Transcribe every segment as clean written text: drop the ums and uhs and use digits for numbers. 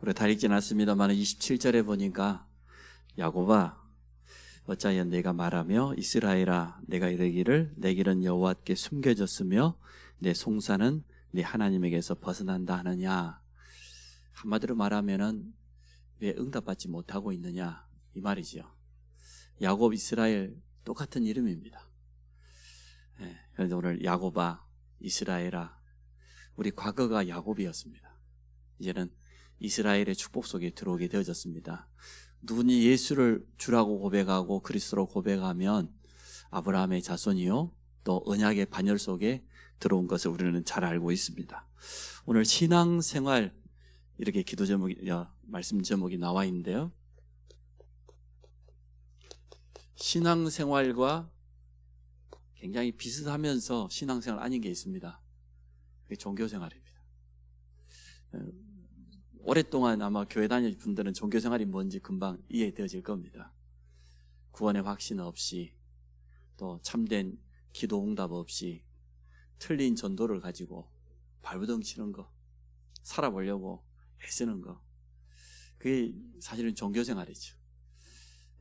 우리가 다 읽진 않습니다만 27절에 보니까 야곱아 어찌하여 내가 말하며 이스라엘아 내가 이르기를 내 길은 여호와께 숨겨졌으며 내 송사는 네 하나님에게서 벗어난다 하느냐. 한마디로 말하면은 왜 응답받지 못하고 있느냐 이 말이죠. 야곱 이스라엘 똑같은 이름입니다. 그래서 오늘 야곱아 이스라엘아, 우리 과거가 야곱이었습니다. 이제는 이스라엘의 축복 속에 들어오게 되어졌습니다. 누구니 예수를 주라고 고백하고 그리스도로 고백하면 아브라함의 자손이요 또 언약의 반열 속에 들어온 것을 우리는 잘 알고 있습니다. 오늘 신앙생활 이렇게 기도 제목이, 말씀 제목이 나와 있는데요. 신앙생활과 굉장히 비슷하면서 신앙생활 아닌 게 있습니다. 그게 종교생활입니다. 오랫동안 아마 교회 다닐 분들은 종교생활이 뭔지 금방 이해되어질 겁니다. 구원의 확신 없이 또 참된 기도 응답 없이 틀린 전도를 가지고 발버둥 치는 거, 살아보려고 애쓰는 거, 그게 사실은 종교생활이죠.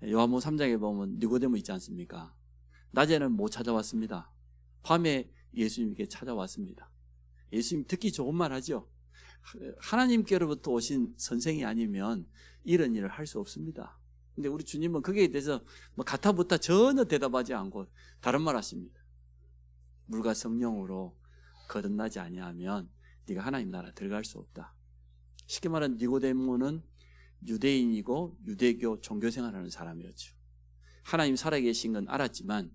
요한복음 3장에 보면 니고데모 있지 않습니까? 낮에는 못 찾아왔습니다. 밤에 예수님께 찾아왔습니다. 예수님 듣기 좋은 말 하죠. 하나님께로부터 오신 선생이 아니면 이런 일을 할 수 없습니다. 근데 우리 주님은 거기에 대해서 가타부타 전혀 대답하지 않고 다른 말 하십니다. 물과 성령으로 거듭나지 아니하면 네가 하나님 나라 들어갈 수 없다. 쉽게 말하면 니고데모는 유대인이고 유대교 종교생활하는 사람이었죠. 하나님 살아계신 건 알았지만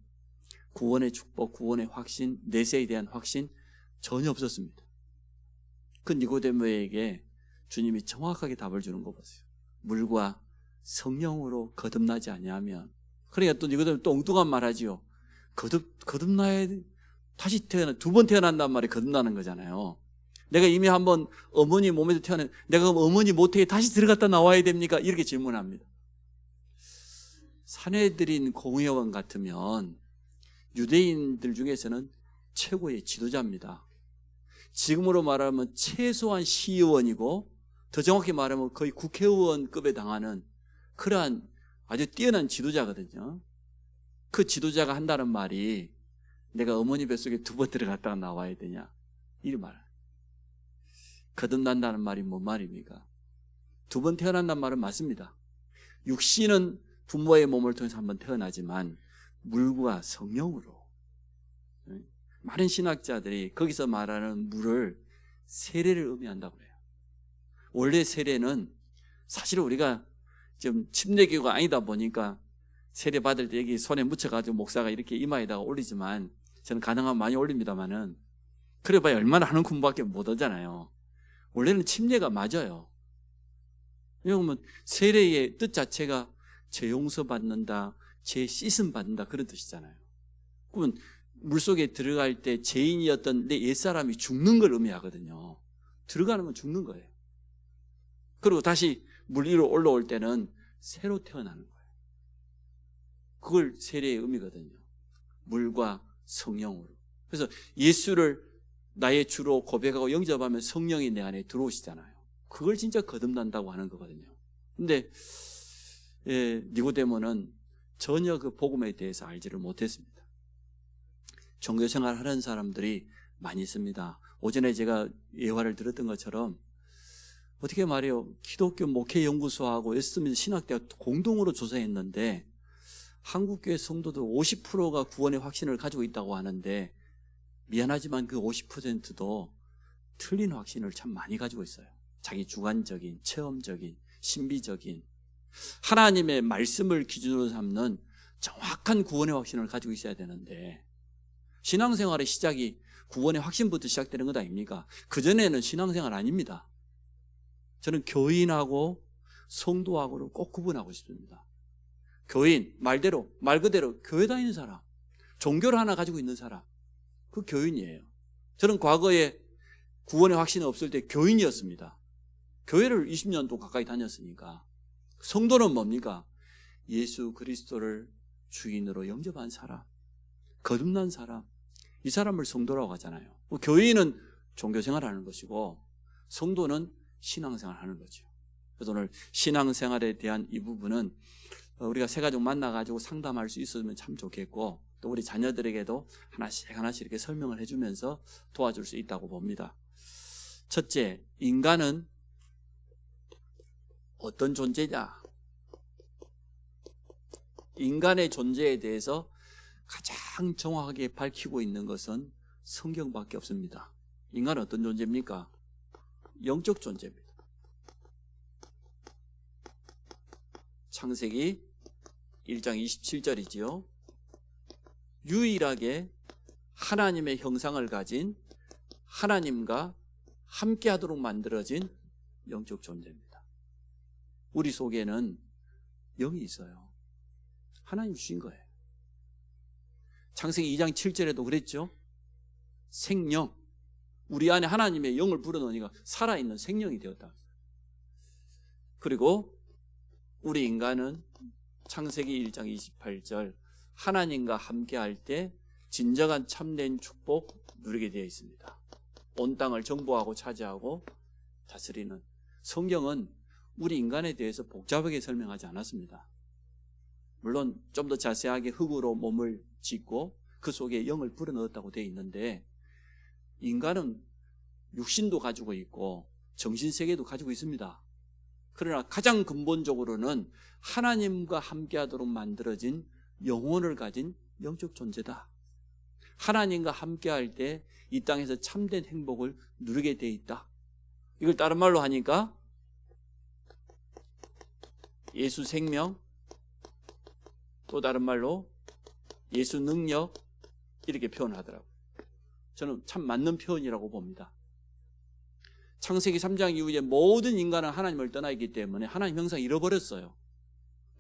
구원의 축복, 구원의 확신, 내세에 대한 확신 전혀 없었습니다. 그 니고데모에게 주님이 정확하게 답을 주는 거 보세요. 물과 성령으로 거듭나지 아니하면. 그러니까 또 니고데모 또 엉뚱한 말 하지요. 거듭나야 다시 두 번 태어난단 말이 거듭나는 거잖아요. 내가 이미 한번 어머니 몸에서 태어난, 내가 그럼 어머니 모태에 다시 들어갔다 나와야 됩니까? 이렇게 질문합니다. 사내들인 공회원 같으면 유대인들 중에서는 최고의 지도자입니다. 지금으로 말하면 최소한 시의원이고 더 정확히 말하면 거의 국회의원급에 당하는 그러한 아주 뛰어난 지도자거든요. 그 지도자가 한다는 말이 내가 어머니 뱃속에 두 번 들어갔다가 나와야 되냐 이 말. 거듭난다는 말이 뭔 말입니까? 두 번 태어난다는 말은 맞습니다. 육신은 부모의 몸을 통해서 한번 태어나지만 물과 성령으로. 많은 신학자들이 거기서 말하는 물을 세례를 의미한다고 해요. 원래 세례는 사실 우리가 좀 침례교가 아니다 보니까 세례 받을 때 여기 손에 묻혀가지고 목사가 이렇게 이마에다가 올리지만 저는 가능하면 많이 올립니다만은 그래봐야 얼마나 하는 공부밖에 못 하잖아요. 원래는 침례가 맞아요. 왜냐하면 세례의 뜻 자체가 죄 용서 받는다, 죄 씻음 받는다 그런 뜻이잖아요. 그러면 물속에 들어갈 때 죄인이었던 내 옛사람이 죽는 걸 의미하거든요. 들어가는 건 죽는 거예요. 그리고 다시 물 위로 올라올 때는 새로 태어나는 거예요. 그걸 세례의 의미거든요. 물과 성령으로. 그래서 예수를 나의 주로 고백하고 영접하면 성령이 내 안에 들어오시잖아요. 그걸 진짜 거듭난다고 하는 거거든요. 근데 니고데모는 전혀 그 복음에 대해서 알지를 못했습니다. 종교생활 하는 사람들이 많이 있습니다. 오전에 제가 예화를 들었던 것처럼 어떻게 말해요? 기독교 목회연구소하고 웨스트민스터 신학대가 공동으로 조사했는데 한국교회 성도들 50%가 구원의 확신을 가지고 있다고 하는데 미안하지만 그 50%도 틀린 확신을 참 많이 가지고 있어요. 자기 주관적인, 체험적인, 신비적인 하나님의 말씀을 기준으로 삼는 정확한 구원의 확신을 가지고 있어야 되는데 신앙생활의 시작이 구원의 확신부터 시작되는 것 아닙니까? 그전에는 신앙생활 아닙니다. 저는 교인하고 성도하고를 꼭 구분하고 싶습니다. 교인, 말 그대로 교회 다니는 사람, 종교를 하나 가지고 있는 사람, 그 교인이에요. 저는 과거에 구원의 확신이 없을 때 교인이었습니다. 교회를 20년도 가까이 다녔으니까. 성도는 뭡니까? 예수 그리스도를 주인으로 영접한 사람, 거듭난 사람, 이 사람을 성도라고 하잖아요. 교인은 종교생활을 하는 것이고 성도는 신앙생활을 하는 거죠. 그래서 오늘 신앙생활에 대한 이 부분은 우리가 새 가족 만나가지고 상담할 수 있으면 참 좋겠고, 또 우리 자녀들에게도 하나씩 하나씩 이렇게 설명을 해주면서 도와줄 수 있다고 봅니다. 첫째, 인간은 어떤 존재냐? 인간의 존재에 대해서 가장 정확하게 밝히고 있는 것은 성경밖에 없습니다. 인간은 어떤 존재입니까? 영적 존재입니다. 창세기 1장 27절이지요. 유일하게 하나님의 형상을 가진 하나님과 함께하도록 만들어진 영적 존재입니다. 우리 속에는 영이 있어요. 하나님 주신 거예요. 창세기 2장 7절에도 그랬죠. 생명, 우리 안에 하나님의 영을 불어넣으니까 살아있는 생명이 되었다. 그리고 우리 인간은 창세기 1장 28절 하나님과 함께할 때 진정한 참된 축복 누리게 되어 있습니다. 온 땅을 정복하고 차지하고 다스리는. 성경은 우리 인간에 대해서 복잡하게 설명하지 않았습니다. 물론 좀 더 자세하게 흙으로 몸을 짓고 그 속에 영을 불어넣었다고 되어 있는데, 인간은 육신도 가지고 있고 정신세계도 가지고 있습니다. 그러나 가장 근본적으로는 하나님과 함께하도록 만들어진 영혼을 가진 영적 존재다. 하나님과 함께할 때 이 땅에서 참된 행복을 누리게 돼 있다. 이걸 다른 말로 하니까 예수 생명, 또 다른 말로 예수 능력, 이렇게 표현하더라고요. 저는 참 맞는 표현이라고 봅니다. 창세기 3장 이후에 모든 인간은 하나님을 떠나 있기 때문에 하나님 형상 잃어버렸어요.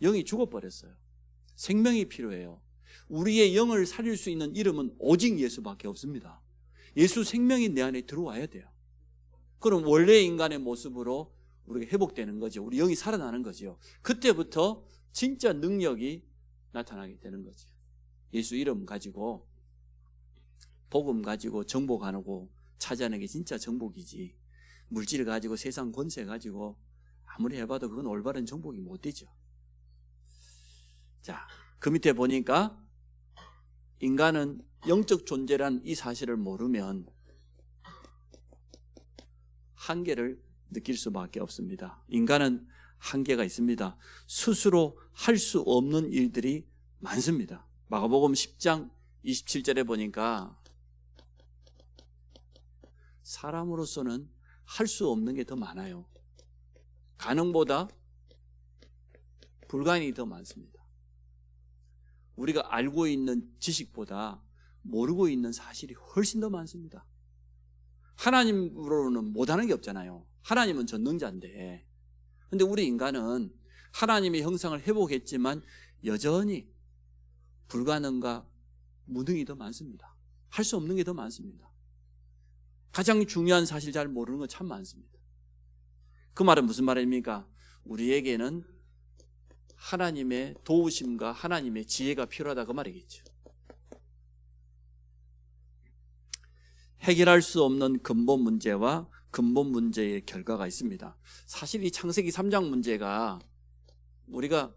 영이 죽어버렸어요. 생명이 필요해요. 우리의 영을 살릴 수 있는 이름은 오직 예수밖에 없습니다. 예수 생명이 내 안에 들어와야 돼요. 그럼 원래 인간의 모습으로 우리가 회복되는 거죠. 우리 영이 살아나는 거죠. 그때부터 진짜 능력이 나타나게 되는 거죠. 예수 이름 가지고 복음 가지고 정복하고 차지하는 게 진짜 정복이지, 물질 가지고 세상 권세 가지고 아무리 해봐도 그건 올바른 정복이 못 되죠. 자, 그 밑에 보니까 인간은 영적 존재란 이 사실을 모르면 한계를 느낄 수밖에 없습니다. 인간은 한계가 있습니다. 스스로 할 수 없는 일들이 많습니다. 마가복음 10장 27절에 보니까 사람으로서는 할 수 없는 게 더 많아요. 가능보다 불가능이 더 많습니다. 우리가 알고 있는 지식보다 모르고 있는 사실이 훨씬 더 많습니다. 하나님으로는 못하는 게 없잖아요. 하나님은 전능자인데. 근데 우리 인간은 하나님의 형상을 회복했지만 여전히 불가능과 무능이 더 많습니다. 할 수 없는 게 더 많습니다. 가장 중요한 사실 잘 모르는 거 참 많습니다. 그 말은 무슨 말입니까? 우리에게는 하나님의 도우심과 하나님의 지혜가 필요하다, 그 말이겠죠. 해결할 수 없는 근본 문제와 근본 문제의 결과가 있습니다. 사실 이 창세기 3장 문제가 우리가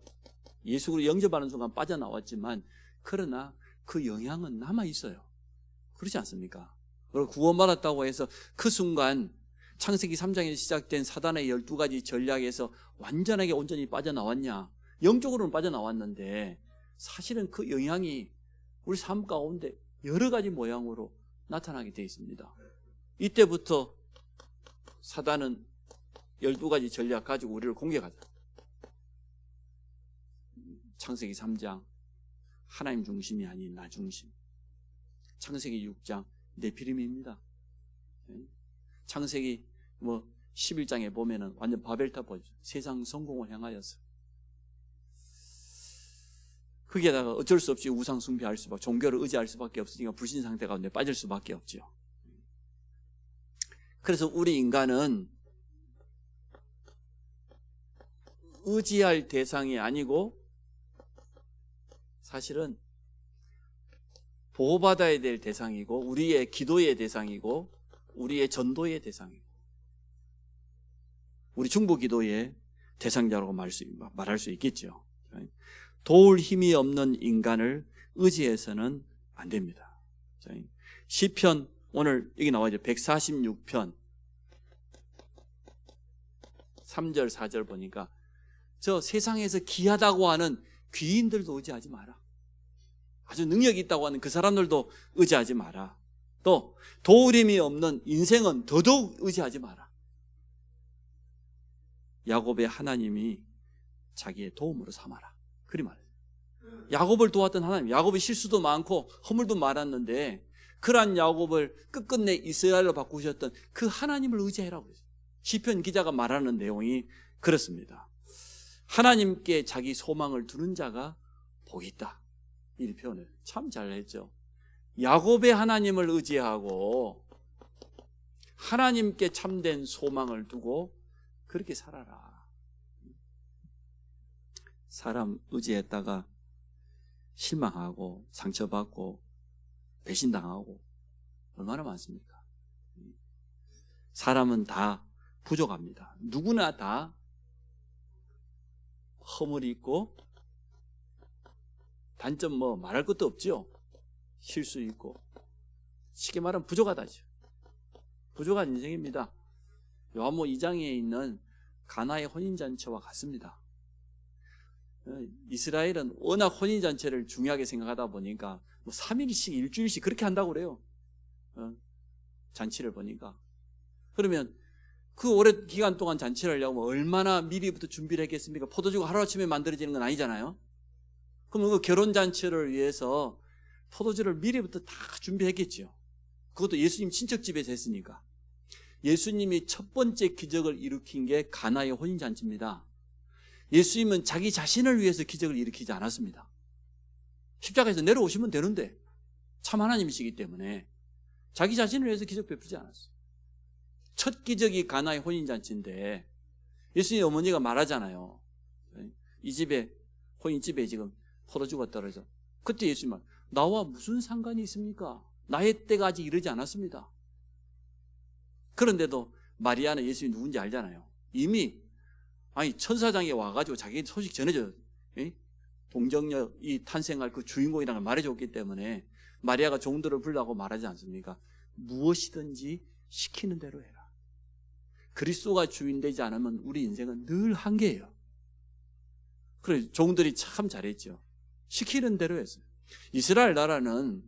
예수를 영접하는 순간 빠져나왔지만, 그러나 그 영향은 남아있어요. 그렇지 않습니까? 그리고 구원받았다고 해서 그 순간 창세기 3장에 시작된 사단의 12가지 전략에서 완전하게 온전히 빠져나왔냐? 영적으로는 빠져나왔는데 사실은 그 영향이 우리 삶 가운데 여러 가지 모양으로 나타나게 되어 있습니다. 이때부터 사단은 12가지 전략 가지고 우리를 공격하죠. 창세기 3장 하나님 중심이 아닌 나 중심. 창세기 6장 네피림입니다. 창세기 11장에 보면은 완전 바벨탑이죠. 세상 성공을 향하여서. 거기에다가 어쩔 수 없이 우상 숭배할 수밖에, 종교를 의지할 수밖에 없으니까 불신 상태 가운데 빠질 수밖에 없죠. 그래서 우리 인간은 의지할 대상이 아니고 사실은 보호받아야 될 대상이고, 우리의 기도의 대상이고, 우리의 전도의 대상이고, 우리 중보 기도에 대상자라고 말할 수 있겠죠. 도울 힘이 없는 인간을 의지해서는 안 됩니다. 시편 오늘 여기 나와있죠. 146편 3절 4절 보니까 저 세상에서 귀하다고 하는 귀인들도 의지하지 마라. 아주 능력이 있다고 하는 그 사람들도 의지하지 마라. 또 도울 힘이 없는 인생은 더더욱 의지하지 마라. 야곱의 하나님이 자기의 도움으로 삼아라. 그리 말해요. 야곱을 도왔던 하나님, 야곱의 실수도 많고 허물도 많았는데 그러한 야곱을 끝끝내 이스라엘로 바꾸셨던 그 하나님을 의지해라고 했어요. 시편 기자가 말하는 내용이 그렇습니다. 하나님께 자기 소망을 두는 자가 복이 있다. 이 표현을 참 잘했죠. 야곱의 하나님을 의지하고 하나님께 참된 소망을 두고 그렇게 살아라. 사람 의지했다가 실망하고 상처받고 배신당하고 얼마나 많습니까? 사람은 다 부족합니다. 누구나 다 허물이 있고 단점 말할 것도 없죠. 실수 있고 쉽게 말하면 부족하다죠. 부족한 인생입니다. 요한복음 2장에 있는 가나의 혼인잔치와 같습니다. 이스라엘은 워낙 혼인잔치를 중요하게 생각하다 보니까 3일씩 일주일씩 그렇게 한다고 그래요. 잔치를 보니까. 그러면 그 오랜 기간 동안 잔치를 하려면 얼마나 미리부터 준비를 했겠습니까? 포도주가 하루아침에 만들어지는 건 아니잖아요. 그럼 그 결혼잔치를 위해서 포도주를 미리부터 다 준비했겠죠. 그것도 예수님 친척집에서 했으니까. 예수님이 첫 번째 기적을 일으킨 게 가나의 혼인잔치입니다. 예수님은 자기 자신을 위해서 기적을 일으키지 않았습니다. 십자가에서 내려오시면 되는데 참 하나님이시기 때문에 자기 자신을 위해서 기적 베푸지 않았어요. 첫 기적이 가나의 혼인잔치인데 예수님 어머니가 말하잖아요. 이 집에 혼인집에 지금 포도주가 떨어져. 그때 예수님 말, 나와 무슨 상관이 있습니까? 나의 때가 아직 이르지 않았습니다. 그런데도 마리아는 예수님이 누군지 알잖아요. 이미 천사장에 와가지고 자기 소식 전해줘요. 동정녀이 탄생할 그 주인공이라는 걸 말해줬기 때문에 마리아가 종들을 불러고 말하지 않습니까? 무엇이든지 시키는 대로 해라. 그리스도가 주인되지 않으면 우리 인생은 늘 한계예요. 그래서 종들이 참 잘했죠. 시키는 대로 했어요. 이스라엘 나라는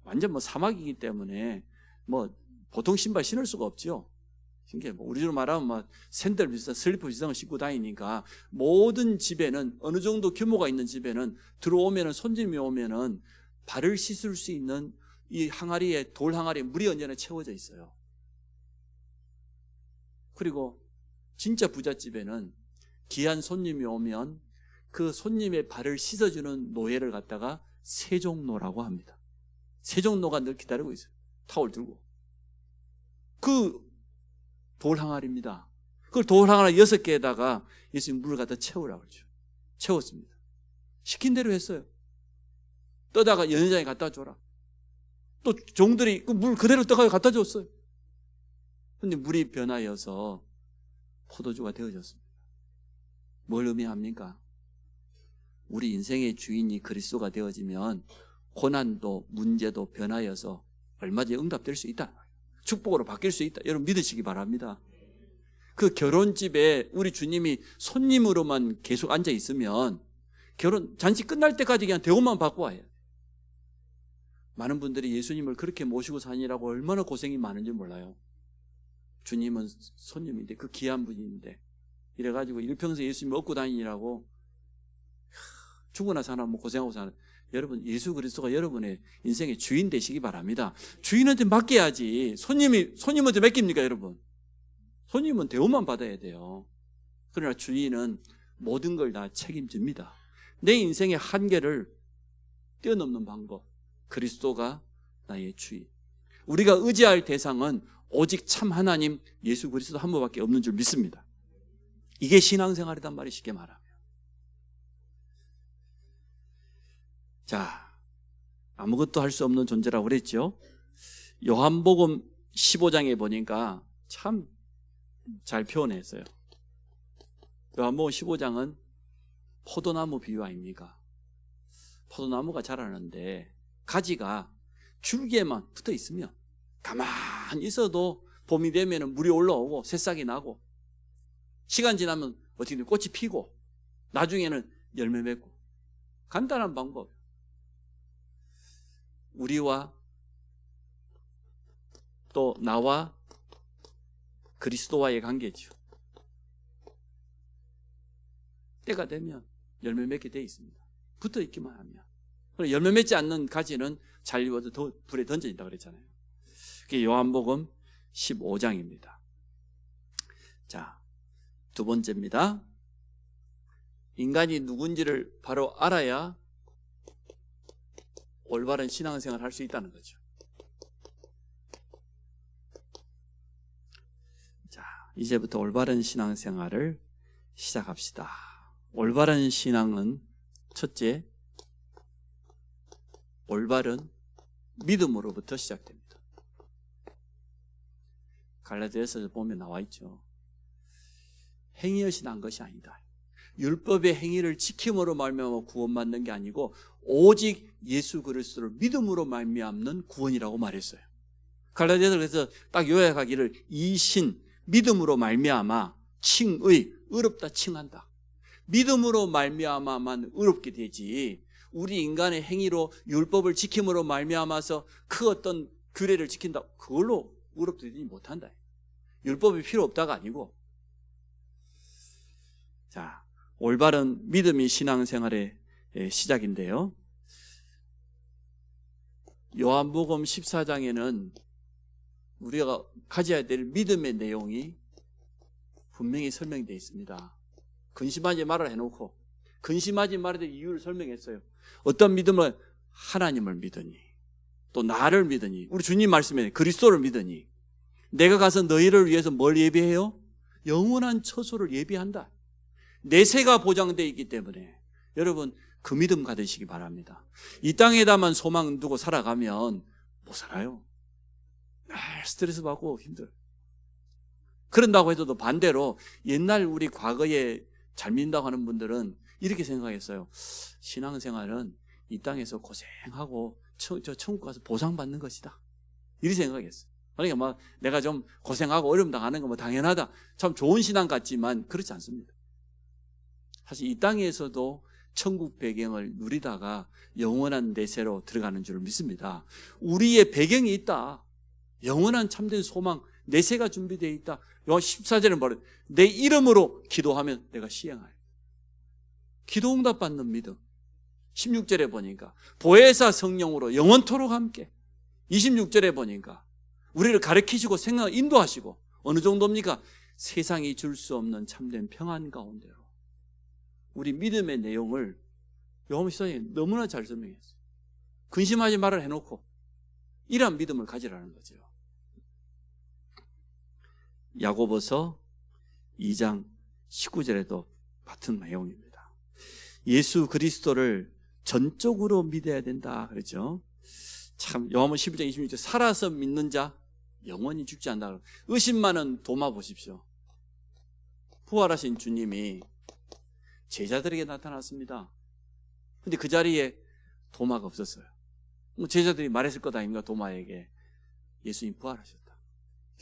완전 사막이기 때문에 보통 신발 신을 수가 없죠. 우리로 말하면 샌들 비슷한 슬리퍼 비슷한 걸 신고 다니니까 모든 집에는 어느 정도 규모가 있는 집에는 들어오면은 손님이 오면은 발을 씻을 수 있는 이 항아리에 돌 항아리에 물이 언제나 채워져 있어요. 그리고 진짜 부잣집에는 귀한 손님이 오면 그 손님의 발을 씻어주는 노예를 갖다가 세종노라고 합니다. 세종노가 늘 기다리고 있어요. 타올 들고. 그 돌 항아리입니다. 그걸 돌 항아리 6개에다가 예수님 물을 갖다 채우라고 그러죠. 채웠습니다. 시킨 대로 했어요. 떠다가 연회장에 갖다 줘라. 또 종들이 그 물 그대로 떠가지고 갖다 줬어요. 그런데 물이 변하여서 포도주가 되어졌습니다. 뭘 의미합니까? 우리 인생의 주인이 그리스도가 되어지면 고난도 문제도 변하여서 얼마든지 응답될 수 있다. 축복으로 바뀔 수 있다. 여러분 믿으시기 바랍니다. 그 결혼집에 우리 주님이 손님으로만 계속 앉아 있으면 결혼 잔치 끝날 때까지 그냥 대우만 받고 와요. 많은 분들이 예수님을 그렇게 모시고 사니라고 얼마나 고생이 많은지 몰라요. 주님은 손님인데 그 귀한 분인데 이래가지고 일평생 예수님 얻고 다니라고 죽으나 사나 고생하고 사는 여러분 예수 그리스도가 여러분의 인생의 주인 되시기 바랍니다. 주인한테 맡겨야지 손님한테 맡깁니까 여러분? 손님은 대우만 받아야 돼요. 그러나 주인은 모든 걸 다 책임집니다. 내 인생의 한계를 뛰어넘는 방법 그리스도가 나의 주인. 우리가 의지할 대상은 오직 참 하나님 예수 그리스도 한 분밖에 없는 줄 믿습니다. 이게 신앙생활이란 말이 쉽게 말하면. 자, 아무것도 할 수 없는 존재라고 그랬죠. 요한복음 15장에 보니까 참 잘 표현했어요. 요한복음 15장은 포도나무 비유 아닙니까? 포도나무가 자라는데 가지가 줄기에만 붙어 있으면 가만히 있어도 봄이 되면 물이 올라오고 새싹이 나고 시간 지나면 어떻게 꽃이 피고 나중에는 열매 맺고 간단한 방법. 우리와 또 나와 그리스도와의 관계죠. 때가 되면 열매 맺게 되어 있습니다. 붙어 있기만 하면. 열매 맺지 않는 가지는 잘리워서 불에 던져진다 그랬잖아요. 그게 요한복음 15장입니다. 자, 두 번째입니다. 인간이 누군지를 바로 알아야 올바른 신앙생활을 할 수 있다는 거죠. 자, 이제부터 올바른 신앙생활을 시작합시다. 올바른 신앙은 첫째, 올바른 믿음으로부터 시작됩니다. 갈라디아서에 보면 나와 있죠. 행위여서 난 것이 아니다. 율법의 행위를 지킴으로 말미암아 구원받는 게 아니고 오직 예수 그리스도를 믿음으로 말미암는 구원이라고 말했어요. 갈라디아서 그래서 딱 요약하기를 이신 믿음으로 말미암아 칭의 의롭다 칭한다. 믿음으로 말미암아만 의롭게 되지 우리 인간의 행위로 율법을 지킴으로 말미암아서 그 어떤 규례를 지킨다 그걸로 의롭게 되지 못한다. 율법이 필요 없다가 아니고. 자, 올바른 믿음이 신앙생활의 시작인데요. 요한복음 14장에는 우리가 가져야 될 믿음의 내용이 분명히 설명되어 있습니다. 근심하지 말아라 해놓고 근심하지 말아야 될 이유를 설명했어요. 어떤 믿음을 하나님을 믿으니 또 나를 믿으니 우리 주님 말씀에 그리스도를 믿으니 내가 가서 너희를 위해서 뭘 예비해요? 영원한 처소를 예비한다. 내세가 보장되어 있기 때문에 여러분 그 믿음 가지시기 바랍니다. 이 땅에다만 소망 두고 살아가면 못 살아요. 스트레스 받고 힘들어요. 그런다고 해도 반대로 옛날 우리 과거에 잘 믿는다고 하는 분들은 이렇게 생각했어요. 신앙생활은 이 땅에서 고생하고 저 천국 가서 보상받는 것이다. 이렇게 생각했어요. 그러니까 막 내가 좀 고생하고 어려움 당하는 건 뭐 당연하다. 참 좋은 신앙 같지만 그렇지 않습니다. 사실 이 땅에서도 천국 배경을 누리다가 영원한 내세로 들어가는 줄 믿습니다. 우리의 배경이 있다. 영원한 참된 소망, 내세가 준비되어 있다. 요한 14절에 말해요. 내 이름으로 기도하면 내가 시행하여. 기도 응답 받는 믿음. 16절에 보니까 보혜사 성령으로 영원토록 함께. 26절에 보니까 우리를 가르치시고 생각 인도하시고 어느 정도입니까? 세상이 줄 수 없는 참된 평안 가운데로. 우리 믿음의 내용을 요한 14장에 너무나 잘 설명했어요. 근심하지 말아라 해놓고 이러한 믿음을 가지라는 거죠. 야고보서 2장 19절에도 같은 내용입니다. 예수 그리스도를 전적으로 믿어야 된다 그랬죠. 참 요한복음 11장 26절 살아서 믿는 자 영원히 죽지 않는다. 의심 많은 도마 보십시오. 부활하신 주님이 제자들에게 나타났습니다. 근데 그 자리에 도마가 없었어요. 제자들이 말했을 것 아닙니까? 도마에게 예수님 부활하셨다.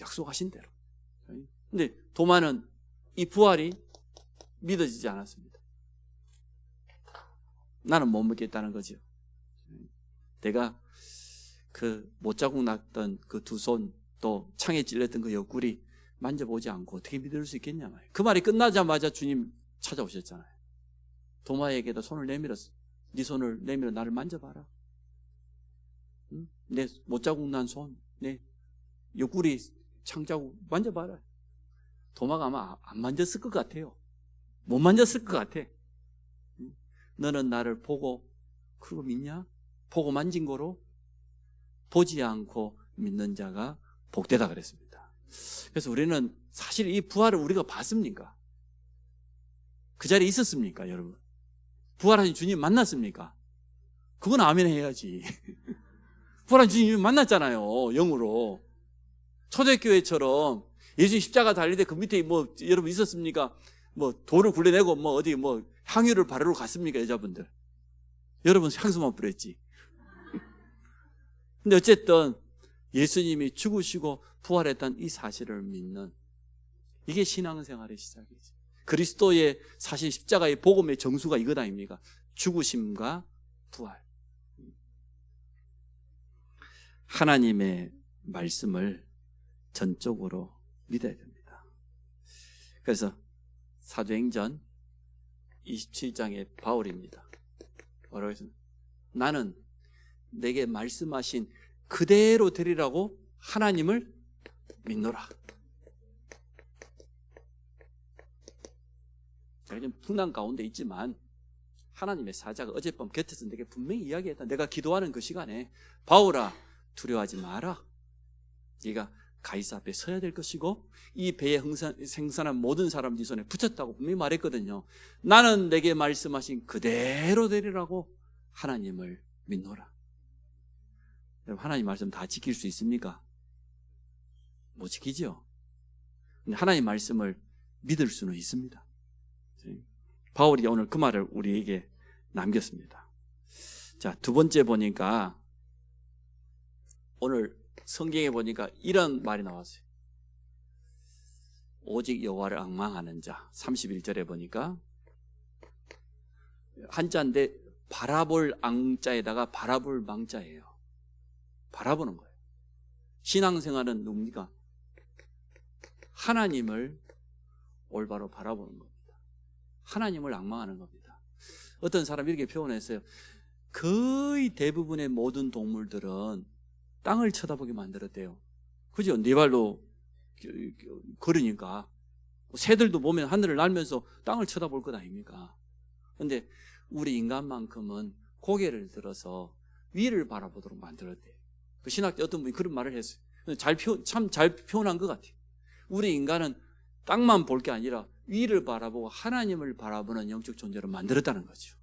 약속하신 대로. 근데 도마는 이 부활이 믿어지지 않았습니다. 나는 못 믿겠다는 거죠. 내가 그 못자국 났던 그 두 손 또 창에 찔렸던 그 옆구리 만져보지 않고 어떻게 믿을 수 있겠냐 말이에요. 그 말이 끝나자마자 주님 찾아오셨잖아요. 도마에게도 손을 내밀었어. 네 손을 내밀어 나를 만져봐라. 응? 내 못자국 난 손, 내 옆구리 창자국 만져봐라. 도마가 아마 안 만졌을 것 같아요. 못 만졌을 것 같아. 응? 너는 나를 보고 그거 믿냐? 보고 만진 거로 보지 않고 믿는 자가 복되다 그랬습니다. 그래서 우리는 사실 이 부활을 우리가 봤습니까? 그 자리에 있었습니까, 여러분? 부활하신 주님 만났습니까? 그건 아멘 해야지. 부활하신 주님 만났잖아요, 영으로. 초대교회처럼 예수님 십자가 달릴 때 그 밑에 뭐 여러분 있었습니까? 뭐 돌을 굴려내고 뭐 어디 뭐 향유를 바르러 갔습니까? 여자분들. 여러분 향수만 뿌렸지. 근데 어쨌든 예수님이 죽으시고 부활했다는 이 사실을 믿는, 이게 신앙생활의 시작이지. 그리스도의 사실 십자가의 복음의 정수가 이것 아닙니까? 죽으심과 부활. 하나님의 말씀을 전적으로 믿어야 됩니다. 그래서 사도행전 27장의 바울입니다. 뭐라고 했습니까? 나는 내게 말씀하신 그대로 되리라고 하나님을 믿노라. 제가 좀 풍랑 가운데 있지만 하나님의 사자가 어젯밤 곁에서 내게 분명히 이야기했다. 내가 기도하는 그 시간에 바울아 두려워하지 마라. 네가 가이사 앞에 서야 될 것이고 이 배에 생산한 모든 사람들 손에 붙였다고 분명히 말했거든요. 나는 내게 말씀하신 그대로 되리라고 하나님을 믿노라. 여러분 하나님 말씀 다 지킬 수 있습니까? 못 지키죠. 근데 하나님 말씀을 믿을 수는 있습니다. 바울이 오늘 그 말을 우리에게 남겼습니다. 자, 두 번째 보니까 오늘 성경에 보니까 이런 말이 나왔어요. 오직 여호와를 앙망하는 자. 31절에 보니까 한자인데 바라볼 앙자에다가 바라볼 망자예요. 바라보는 거예요. 신앙생활은 뭡니까? 하나님을 올바로 바라보는 겁니다. 하나님을 앙망하는 겁니다. 어떤 사람이 이렇게 표현했어요. 거의 대부분의 모든 동물들은 땅을 쳐다보게 만들었대요. 그죠? 네 발로 걸으니까. 새들도 보면 하늘을 날면서 땅을 쳐다볼 것 아닙니까? 그런데 우리 인간만큼은 고개를 들어서 위를 바라보도록 만들었대요. 그 신학자 어떤 분이 그런 말을 했어요. 참 잘 표현한 것 같아요. 우리 인간은 땅만 볼 게 아니라 위를 바라보고 하나님을 바라보는 영적 존재로 만들었다는 거죠.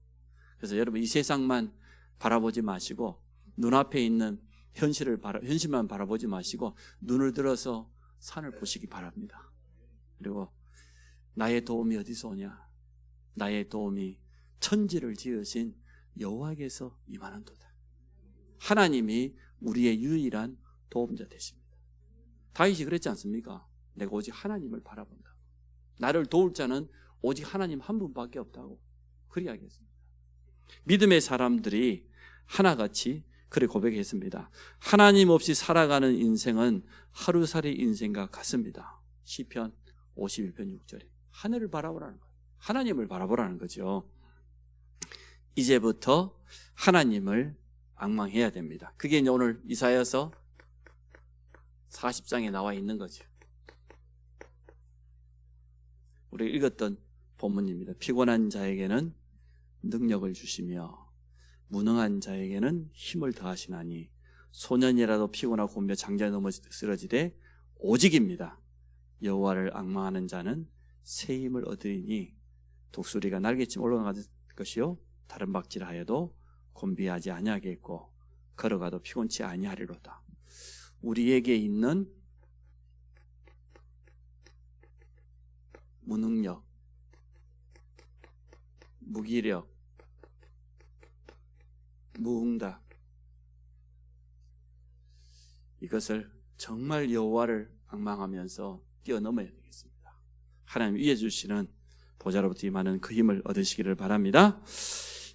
그래서 여러분 이 세상만 바라보지 마시고 눈앞에 있는 현실만 바라보지 마시고 눈을 들어서 산을 보시기 바랍니다. 그리고 나의 도움이 어디서 오냐? 나의 도움이 천지를 지으신 여호와께서 임하는도다. 하나님이 우리의 유일한 도움자 되십니다. 다윗이 그랬지 않습니까? 내가 오직 하나님을 바라본다. 나를 도울 자는 오직 하나님 한 분밖에 없다고 그리 이야기했습니다. 믿음의 사람들이 하나같이 그래 고백했습니다. 하나님 없이 살아가는 인생은 하루살이 인생과 같습니다. 시편 51편 6절에 하늘을 바라보라는 거예요. 하나님을 바라보라는 거죠. 이제부터 하나님을 앙망해야 됩니다. 그게 이제 오늘 이사야서 40장에 나와 있는 거죠. 우리가 읽었던 본문입니다. 피곤한 자에게는 능력을 주시며 무능한 자에게는 힘을 더하시나니 소년이라도 피곤하고 곤며 장자에 넘어 쓰러지되 오직입니다. 여호와를 앙망하는 자는 새 힘을 얻으리니 독수리가 날개쯤 올라가는 것이요 다른 박질하여도 곤비하지 아니하겠고 걸어가도 피곤치 아니하리로다. 우리에게 있는 무능력, 무기력, 무응답, 이것을 정말 여호와를 앙망하면서 뛰어넘어야 되겠습니다. 하나님 위에 주시는 보좌로부터 임하는 그 힘을 얻으시기를 바랍니다.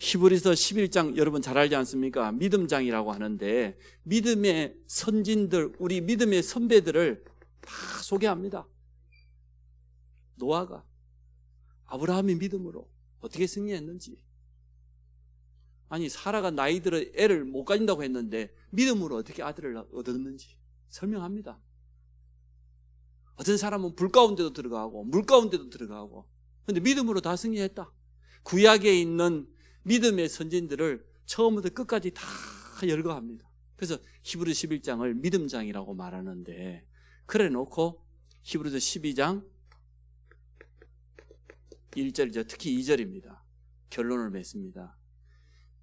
히브리서 11장 여러분 잘 알지 않습니까? 믿음장이라고 하는데 믿음의 선진들, 우리 믿음의 선배들을 다 소개합니다. 노아가 아브라함의 믿음으로 어떻게 승리했는지, 아니 사라가 나이 들어 애를 못 가진다고 했는데 믿음으로 어떻게 아들을 얻었는지 설명합니다. 어떤 사람은 불 가운데도 들어가고 물 가운데도 들어가고, 그런데 믿음으로 다 승리했다. 구약에 있는 믿음의 선진들을 처음부터 끝까지 다 열거합니다. 그래서 히브리서 11장을 믿음장이라고 말하는데, 그래 놓고 히브리서 12장 1절이죠. 특히 2절입니다. 결론을 맺습니다.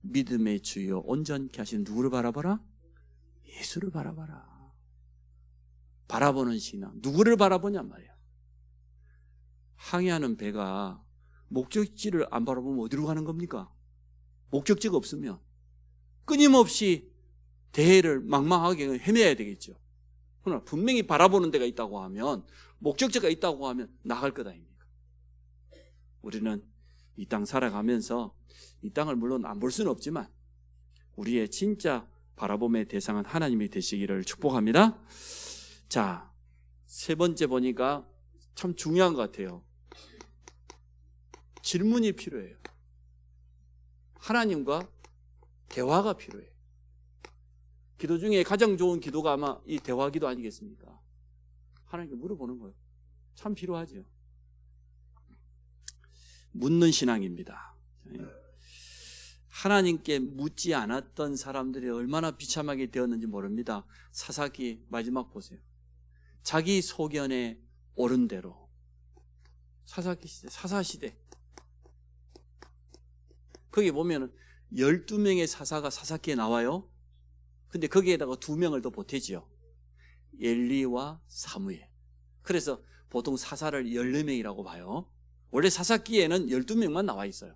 믿음의 주요 온전케 하신 누구를 바라봐라? 예수를 바라봐라. 바라보는 신앙. 누구를 바라보냔 말이야. 항해하는 배가 목적지를 안 바라보면 어디로 가는 겁니까? 목적지가 없으면 끊임없이 대해를 망망하게 헤매야 되겠죠. 그러나 분명히 바라보는 데가 있다고 하면, 목적지가 있다고 하면 나갈 것 아닙니까? 우리는 이 땅 살아가면서 이 땅을 물론 안 볼 수는 없지만 우리의 진짜 바라봄의 대상은 하나님이 되시기를 축복합니다. 자, 세 번째 보니까 참 중요한 것 같아요. 질문이 필요해요. 하나님과 대화가 필요해요. 기도 중에 가장 좋은 기도가 아마 이 대화 기도 아니겠습니까? 하나님께 물어보는 거예요. 참 필요하죠. 묻는 신앙입니다. 하나님께 묻지 않았던 사람들이 얼마나 비참하게 되었는지 모릅니다. 사사기 마지막 보세요. 자기 소견에 옳은 대로. 사사기 시대, 사사시대. 거기 보면은 12명의 사사가 사사기에 나와요. 근데 거기에다가 2명을 더 보태지요. 엘리와 사무엘. 그래서 보통 사사를 14명이라고 봐요. 원래 사사기에는 12명만 나와 있어요.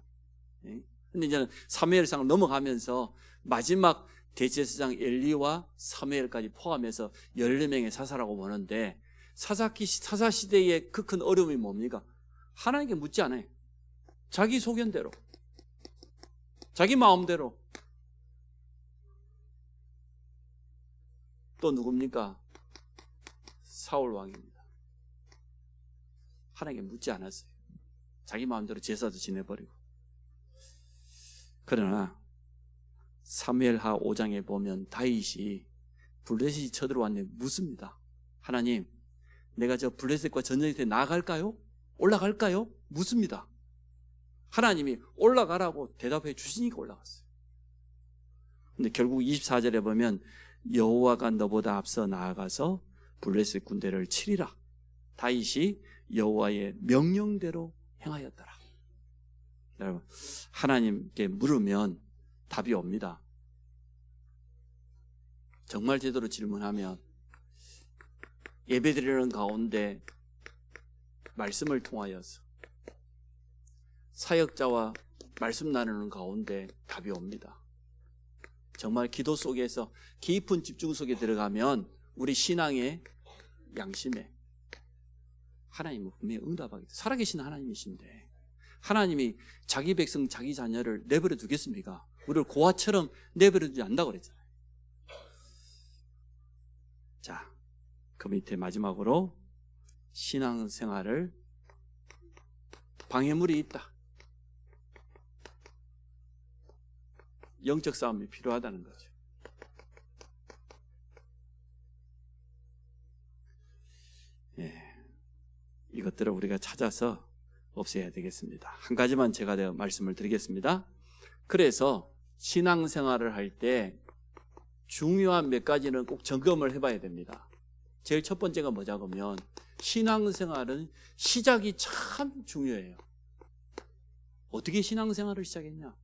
근데 이제는 사무엘상을 넘어가면서 마지막 대제사장 엘리와 사무엘까지 포함해서 14명의 사사라고 보는데, 사사시대의 그 큰 어려움이 뭡니까? 하나님께 묻지 않아요. 자기 소견대로, 자기 마음대로. 또 누굽니까? 사울 왕입니다. 하나님께 묻지 않았어요. 자기 마음대로 제사도 지내버리고. 그러나 사무엘하 5장에 보면 다윗이 블레셋이 쳐들어왔는데 묻습니다. 하나님, 내가 저 블레셋과 전쟁에 나아갈까요? 올라갈까요? 묻습니다. 하나님이 올라가라고 대답해 주시니까 올라갔어요. 근데 결국 24절에 보면 여호와가 너보다 앞서 나아가서 블레셋 군대를 치리라. 다윗이 여호와의 명령대로 행하였더라. 여러분, 하나님께 물으면 답이 옵니다. 정말 제대로 질문하면 예배드리는 가운데 말씀을 통하여서 사역자와 말씀 나누는 가운데 답이 옵니다. 정말 기도 속에서 깊은 집중 속에 들어가면 우리 신앙의 양심에 하나님은 분명히 응답하겠다. 살아계신 하나님이신데 하나님이 자기 백성, 자기 자녀를 내버려 두겠습니까? 우리를 고아처럼 내버려 두지 않는다고 그랬잖아요. 자, 그 밑에 마지막으로 신앙생활을 방해물이 있다. 영적 싸움이 필요하다는 거죠. 이것들을 우리가 찾아서 없애야 되겠습니다. 한 가지만 제가 말씀을 드리겠습니다. 그래서 신앙생활을 할 때 중요한 몇 가지는 꼭 점검을 해봐야 됩니다. 제일 첫 번째가 뭐냐 그러면 신앙생활은 시작이 참 중요해요. 어떻게 신앙생활을 시작했냐?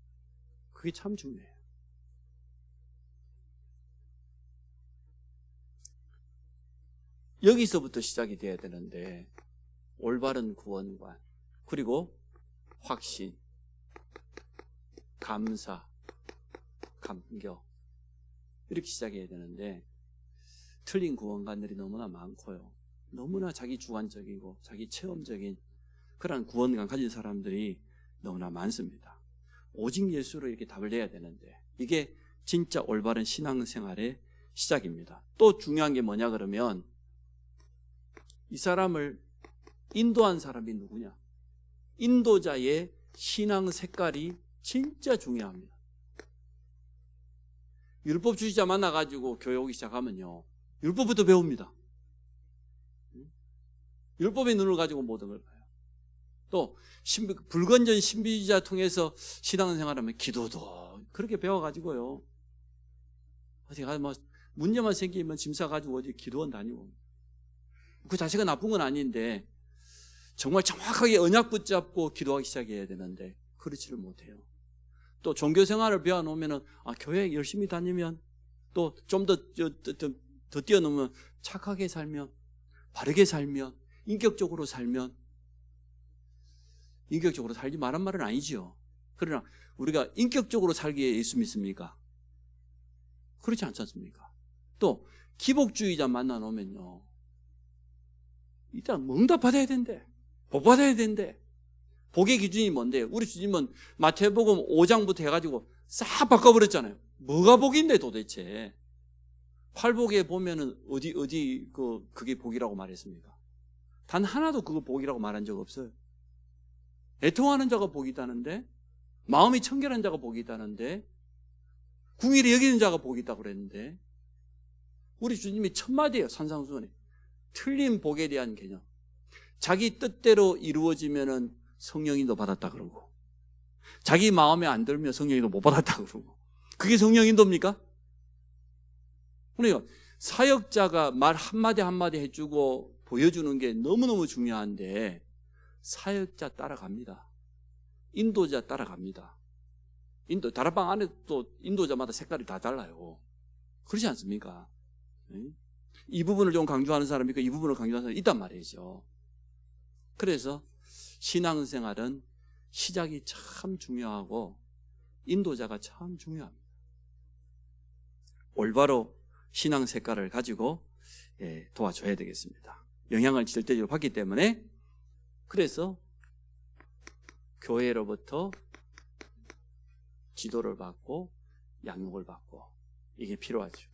그게 참 중요해요. 여기서부터 시작이 돼야 되는데 올바른 구원관, 그리고 확신, 감사, 감격 이렇게 시작해야 되는데 틀린 구원관들이 너무나 많고요. 너무나 자기 주관적이고 자기 체험적인 그런 구원관 가진 사람들이 너무나 많습니다. 오직 예수로 이렇게 답을 내야 되는데 이게 진짜 올바른 신앙생활의 시작입니다. 또 중요한 게 뭐냐 그러면 이 사람을 인도한 사람이 누구냐? 인도자의 신앙 색깔이 진짜 중요합니다. 율법주의자 만나가지고 교회 오기 시작하면요, 율법부터 배웁니다. 율법의 눈을 가지고 모든 걸 봐요. 또 불건전 신비주의자 통해서 신앙생활하면 기도도 그렇게 배워가지고요, 어디 가서 뭐 문제만 생기면 짐 싸가지고 어디 기도원 다니고, 그 자체가 나쁜 건 아닌데 정말 정확하게 언약 붙잡고 기도하기 시작해야 되는데 그렇지를 못해요. 또 종교생활을 배워놓으면 교회 열심히 다니면 또 좀 더 뛰어넘으면 착하게 살면, 바르게 살면, 인격적으로 살면 인격적으로 살지 말란 말은 아니지요. 그러나 우리가 인격적으로 살기에 예수 믿습니까? 그렇지 않지 않습니까? 또 기복주의자 만나놓으면요, 일단 응답 받아야 된대. 복 받아야 된대. 복의 기준이 뭔데? 우리 주님은 마태복음 5장부터 해가지고 싹 바꿔버렸잖아요. 뭐가 복인데 도대체? 팔복에 보면은 어디 그게 복이라고 말했습니까? 단 하나도 그거 복이라고 말한 적 없어요. 애통하는 자가 복이 있다는데, 마음이 청결한 자가 복이 있다는데, 궁일이 여기는 자가 복이 있다고 그랬는데, 우리 주님이 첫 마디예요. 산상수훈에 틀린 복에 대한 개념. 자기 뜻대로 이루어지면은 성령인도 받았다 그러고, 자기 마음에 안 들면 성령인도 못 받았다 그러고, 그게 성령인도입니까? 그러니까 사역자가 말 한마디 한마디 해주고 보여주는 게 너무너무 중요한데, 사역자 따라갑니다. 인도자 따라갑니다. 다락방 안에 또 인도자마다 색깔이 다 달라요. 그렇지 않습니까? 이 부분을 좀 강조하는 사람이 있고 이 부분을 강조하는 사람이 있단 말이죠. 그래서 신앙생활은 시작이 참 중요하고 인도자가 참 중요합니다. 올바로 신앙 색깔을 가지고 도와줘야 되겠습니다. 영향을 절대적으로 받기 때문에, 그래서 교회로부터 지도를 받고 양육을 받고 이게 필요하죠.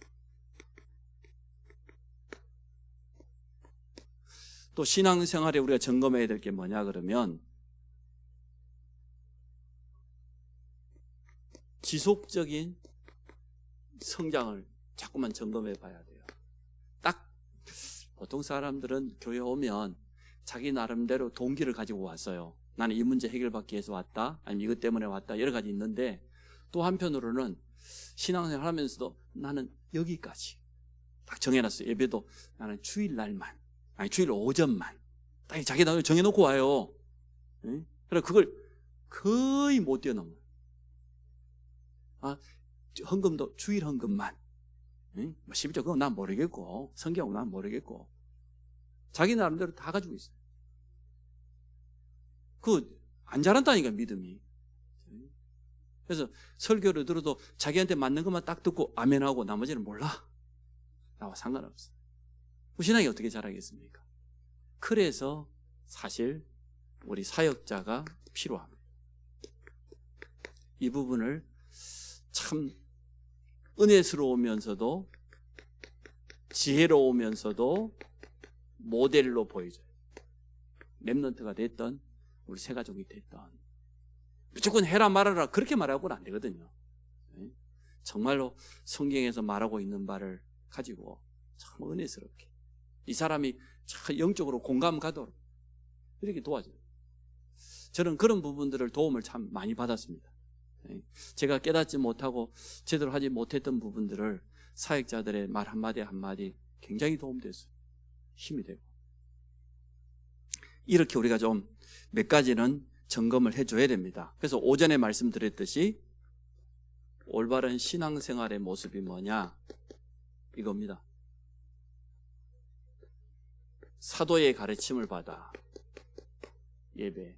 또 신앙생활에 우리가 점검해야 될 게 뭐냐 그러면, 지속적인 성장을 자꾸만 점검해 봐야 돼요. 딱 보통 사람들은 교회 오면 자기 나름대로 동기를 가지고 왔어요. 나는 이 문제 해결받기 위해서 왔다, 아니면 이것 때문에 왔다, 여러 가지 있는데, 또 한편으로는 신앙생활 하면서도 나는 여기까지 딱 정해놨어요. 예배도 나는 주일날만, 아니 주일 오전만, 딱 자기 나름대로 정해놓고 와요. 그래 그걸 거의 못 뛰어넘어요. 헌금도 주일 헌금만, 11조 그건 난 모르겠고, 성경은 난 모르겠고, 자기 나름대로 다 가지고 있어요. 안 자란다니까, 믿음이. 그래서 설교를 들어도 자기한테 맞는 것만 딱 듣고 아멘하고 나머지는 몰라. 나와 상관없어. 신앙이 어떻게 자라겠습니까? 그래서 사실 우리 사역자가 필요합니다. 이 부분을 참 은혜스러우면서도 지혜로우면서도 모델로 보여줘요. 렘넌트가 됐던 우리 새 가족이 됐던, 무조건 해라 말아라 그렇게 말하고는 안 되거든요. 정말로 성경에서 말하고 있는 바를 가지고 참 은혜스럽게 이 사람이 참 영적으로 공감 가도록 이렇게 도와줘요. 저는 그런 부분들을 도움을 참 많이 받았습니다. 제가 깨닫지 못하고 제대로 하지 못했던 부분들을 사역자들의 말 한마디 한마디 굉장히 도움됐어요. 힘이 되고. 이렇게 우리가 좀 몇 가지는 점검을 해줘야 됩니다. 그래서 오전에 말씀드렸듯이 올바른 신앙생활의 모습이 뭐냐, 이겁니다. 사도의 가르침을 받아 예배,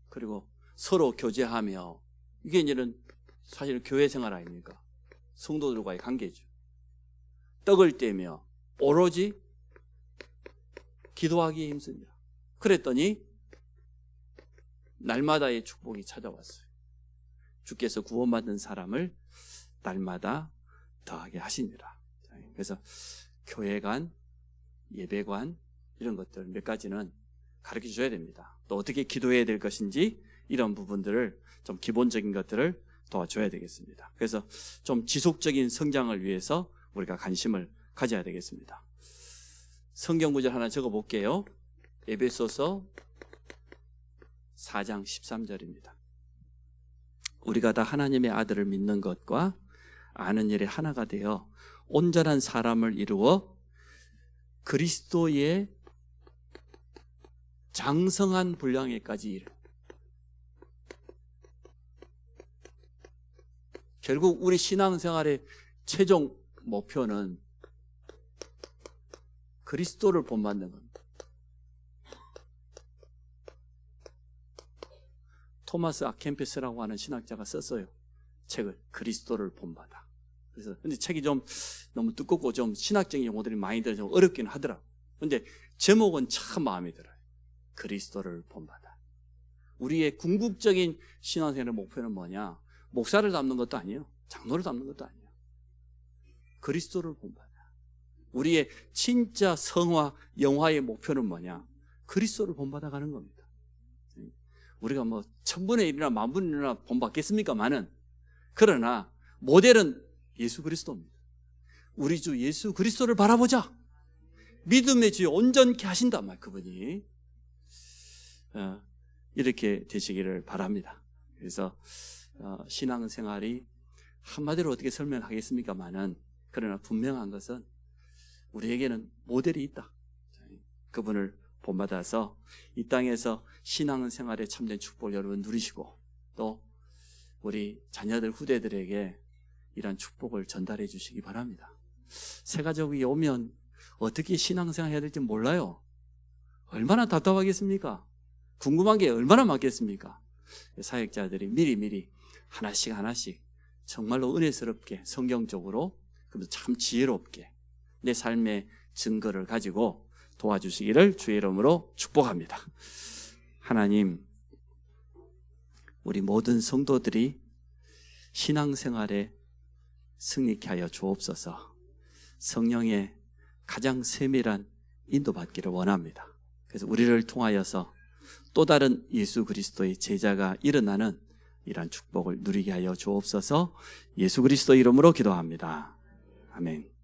그리고 서로 교제하며, 이게 이제는 사실 교회 생활 아닙니까? 성도들과의 관계죠. 떡을 떼며 오로지 기도하기에 힘씁니다. 그랬더니 날마다의 축복이 찾아왔어요. 주께서 구원받은 사람을 날마다 더하게 하시니라. 그래서 교회관, 예배관 이런 것들 몇 가지는 가르쳐 줘야 됩니다. 또 어떻게 기도해야 될 것인지 이런 부분들을 좀 기본적인 것들을 도와줘야 되겠습니다. 그래서 좀 지속적인 성장을 위해서 우리가 관심을 가져야 되겠습니다. 성경 구절 하나 적어 볼게요. 에베소서 4장 13절입니다. 우리가 다 하나님의 아들을 믿는 것과 아는 일에 하나가 되어 온전한 사람을 이루어 그리스도의 장성한 분량에까지 이르. 결국 우리 신앙생활의 최종 목표는 그리스도를 본받는 겁니다. 토마스 아켄페스라고 하는 신학자가 썼어요. 책을 그리스도를 본받아. 그래서 근데 책이 좀 너무 두껍고 좀 신학적인 용어들이 많이 들어서 좀 어렵긴 하더라고. 근데 제목은 참 마음에 들어요. 그리스도를 본받아. 우리의 궁극적인 신앙생활의 목표는 뭐냐? 목사를 닮는 것도 아니에요. 장로를 닮는 것도 아니에요. 그리스도를 본받아. 우리의 진짜 성화, 영화의 목표는 뭐냐? 그리스도를 본받아 가는 겁니다. 우리가 뭐 1000분의 1이나 10,000분의 1이나 본받겠습니까마는, 그러나 모델은 예수 그리스도입니다. 우리 주 예수 그리스도를 바라보자. 믿음의 주에 온전케 하신단 말이에요. 그분이. 이렇게 되시기를 바랍니다. 그래서 신앙생활이 한마디로 어떻게 설명하겠습니까마는, 그러나 분명한 것은 우리에게는 모델이 있다. 그분을 본받아서 이 땅에서 신앙생활에 참된 축복을 여러분 누리시고, 또 우리 자녀들 후대들에게 이런 축복을 전달해 주시기 바랍니다. 새 가족이 오면 어떻게 신앙생활 해야 될지 몰라요. 얼마나 답답하겠습니까? 궁금한 게 얼마나 많겠습니까? 사역자들이 미리 하나씩 정말로 은혜스럽게 성경적으로, 그리고 참 지혜롭게 내 삶의 증거를 가지고 도와주시기를 주의 이름으로 축복합니다. 하나님, 우리 모든 성도들이 신앙생활에 승리케 하여 주옵소서. 성령의 가장 세밀한 인도받기를 원합니다. 그래서 우리를 통하여서 또 다른 예수 그리스도의 제자가 일어나는 이러한 축복을 누리게 하여 주옵소서. 예수 그리스도 이름으로 기도합니다. 아멘.